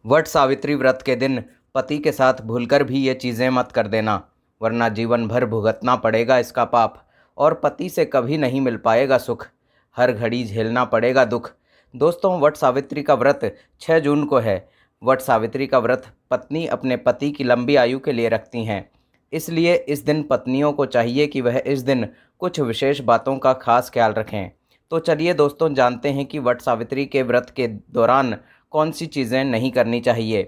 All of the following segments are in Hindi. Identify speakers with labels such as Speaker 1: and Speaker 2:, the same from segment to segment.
Speaker 1: वट सावित्री व्रत के दिन पति के साथ भूलकर भी ये चीज़ें मत कर देना, वरना जीवन भर भुगतना पड़ेगा इसका पाप और पति से कभी नहीं मिल पाएगा सुख। हर घड़ी झेलना पड़ेगा दुख। दोस्तों, वट सावित्री का व्रत 6 जून को है। वट सावित्री का व्रत पत्नी अपने पति की लंबी आयु के लिए रखती हैं। इसलिए इस दिन पत्नियों को चाहिए कि वह इस दिन कुछ विशेष बातों का खास ख्याल रखें। तो चलिए दोस्तों, जानते हैं कि वट सावित्री के व्रत के दौरान कौन सी चीज़ें नहीं करनी चाहिए।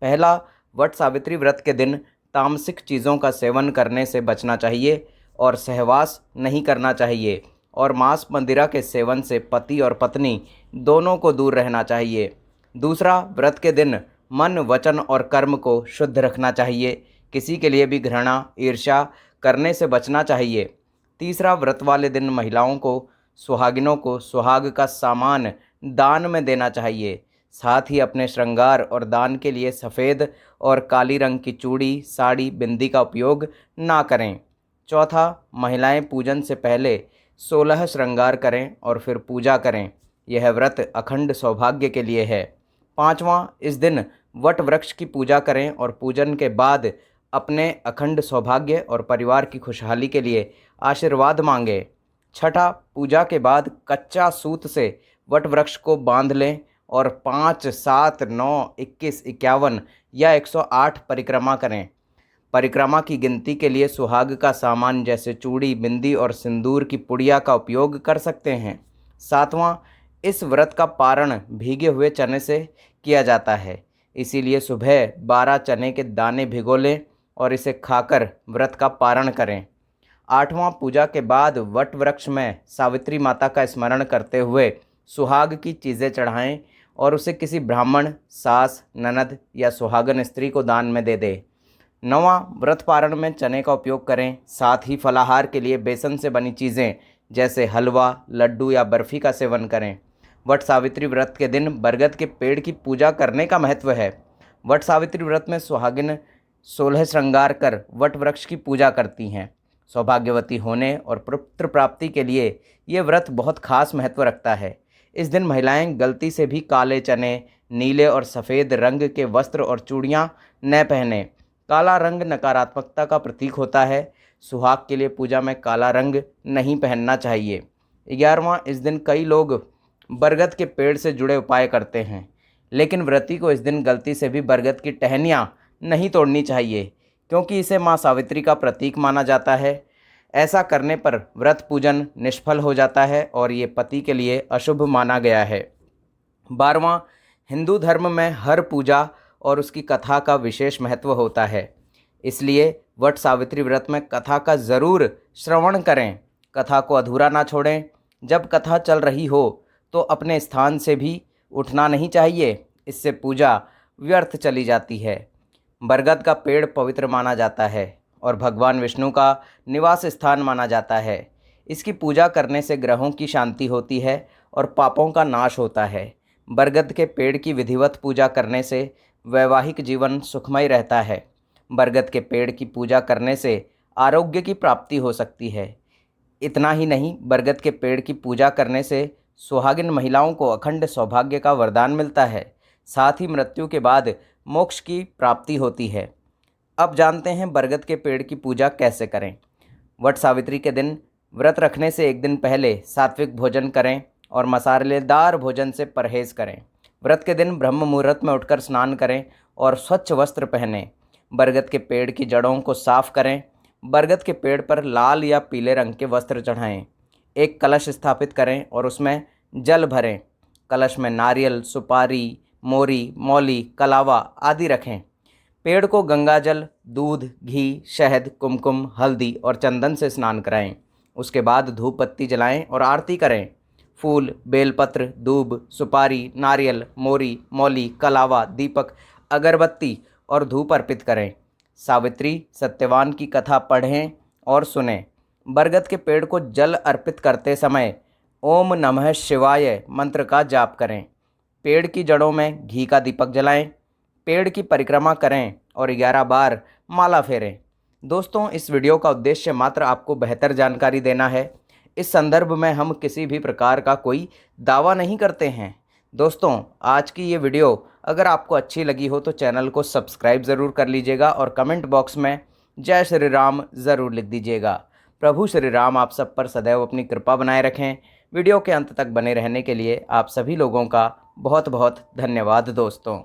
Speaker 1: पहला, वट सावित्री व्रत के दिन तामसिक चीज़ों का सेवन करने से बचना चाहिए और सहवास नहीं करना चाहिए, और मांस मंदिरा के सेवन से पति और पत्नी दोनों को दूर रहना चाहिए। दूसरा, व्रत के दिन मन, वचन और कर्म को शुद्ध रखना चाहिए। किसी के लिए भी घृणा, ईर्ष्या करने से बचना चाहिए। तीसरा, व्रत वाले दिन महिलाओं को, सुहागिनों को सुहाग का सामान दान में देना चाहिए। साथ ही अपने श्रृंगार और दान के लिए सफ़ेद और काली रंग की चूड़ी, साड़ी, बिंदी का उपयोग ना करें। चौथा, महिलाएं पूजन से पहले 16 श्रृंगार करें और फिर पूजा करें। यह व्रत अखंड सौभाग्य के लिए है। पांचवां, इस दिन वट वृक्ष की पूजा करें और पूजन के बाद अपने अखंड सौभाग्य और परिवार की खुशहाली के लिए आशीर्वाद मांगे। छठा, पूजा के बाद कच्चा सूत से वट वृक्ष को बांध लें और 5, 7, 9, 21, 51 या 108 परिक्रमा करें। परिक्रमा की गिनती के लिए सुहाग का सामान जैसे चूड़ी, बिंदी और सिंदूर की पुड़िया का उपयोग कर सकते हैं। सातवां, इस व्रत का पारण भीगे हुए चने से किया जाता है, इसीलिए सुबह 12 चने के दाने भिगो लें और इसे खाकर व्रत का पारण करें। आठवां, पूजा के बाद वट वृक्ष में सावित्री माता का स्मरण करते हुए सुहाग की चीज़ें चढ़ाएं और उसे किसी ब्राह्मण, सास, ननद या सुहागन स्त्री को दान में दे दे। नौवां, व्रत पारण में चने का उपयोग करें। साथ ही फलाहार के लिए बेसन से बनी चीज़ें जैसे हलवा, लड्डू या बर्फ़ी का सेवन करें। वट सावित्री व्रत के दिन बरगद के पेड़ की पूजा करने का महत्व है। वट सावित्री व्रत में सुहागिन 16 श्रृंगार कर वट वृक्ष की पूजा करती हैं। सौभाग्यवती होने और पुत्र प्राप्ति के लिए ये व्रत बहुत खास महत्व रखता है। इस दिन महिलाएं गलती से भी काले चने, नीले और सफ़ेद रंग के वस्त्र और चूड़ियाँ न पहने। काला रंग नकारात्मकता का प्रतीक होता है। सुहाग के लिए पूजा में काला रंग नहीं पहनना चाहिए। 11वां, इस दिन कई लोग बरगद के पेड़ से जुड़े उपाय करते हैं, लेकिन व्रती को इस दिन गलती से भी बरगद की टहनियाँ नहीं तोड़नी चाहिए, क्योंकि इसे माँ सावित्री का प्रतीक माना जाता है। ऐसा करने पर व्रत पूजन निष्फल हो जाता है और ये पति के लिए अशुभ माना गया है। 12वां, हिंदू धर्म में हर पूजा और उसकी कथा का विशेष महत्व होता है, इसलिए वट सावित्री व्रत में कथा का ज़रूर श्रवण करें। कथा को अधूरा ना छोड़ें। जब कथा चल रही हो तो अपने स्थान से भी उठना नहीं चाहिए, इससे पूजा व्यर्थ चली जाती है। बरगद का पेड़ पवित्र माना जाता है और भगवान विष्णु का निवास स्थान माना जाता है। इसकी पूजा करने से ग्रहों की शांति होती है और पापों का नाश होता है। बरगद के पेड़ की विधिवत पूजा करने से वैवाहिक जीवन सुखमय रहता है। बरगद के पेड़ की पूजा करने से आरोग्य की प्राप्ति हो सकती है। इतना ही नहीं, बरगद के पेड़ की पूजा करने से सुहागिन महिलाओं को अखंड सौभाग्य का वरदान मिलता है। साथ ही मृत्यु के बाद मोक्ष की प्राप्ति होती है। अब जानते हैं बरगद के पेड़ की पूजा कैसे करें। वट सावित्री के दिन व्रत रखने से एक दिन पहले सात्विक भोजन करें और मसालेदार भोजन से परहेज करें। व्रत के दिन ब्रह्म मुहूर्त में उठकर स्नान करें और स्वच्छ वस्त्र पहनें। बरगद के पेड़ की जड़ों को साफ करें। बरगद के पेड़ पर लाल या पीले रंग के वस्त्र चढ़ाएं। एक कलश स्थापित करें और उसमें जल भरें। कलश में नारियल, सुपारी, मोरी, मौली, कलावा आदि रखें। पेड़ को गंगाजल, दूध, घी, शहद, कुमकुम, हल्दी और चंदन से स्नान कराएं। उसके बाद धूप बत्ती जलाएं और आरती करें। फूल, बेलपत्र, दूब, सुपारी, नारियल, मोरी, मौली, कलावा, दीपक, अगरबत्ती और धूप अर्पित करें। सावित्री सत्यवान की कथा पढ़ें और सुनें। बरगद के पेड़ को जल अर्पित करते समय ओम नमः शिवाय मंत्र का जाप करें। पेड़ की जड़ों में घी का दीपक जलाएं। पेड़ की परिक्रमा करें और 11 बार माला फेरें। दोस्तों, इस वीडियो का उद्देश्य मात्र आपको बेहतर जानकारी देना है। इस संदर्भ में हम किसी भी प्रकार का कोई दावा नहीं करते हैं। दोस्तों, आज की ये वीडियो अगर आपको अच्छी लगी हो तो चैनल को सब्सक्राइब ज़रूर कर लीजिएगा और कमेंट बॉक्स में जय श्री राम ज़रूर लिख दीजिएगा। प्रभु श्री राम आप सब पर सदैव अपनी कृपा बनाए रखें। वीडियो के अंत तक बने रहने के लिए आप सभी लोगों का बहुत बहुत धन्यवाद दोस्तों।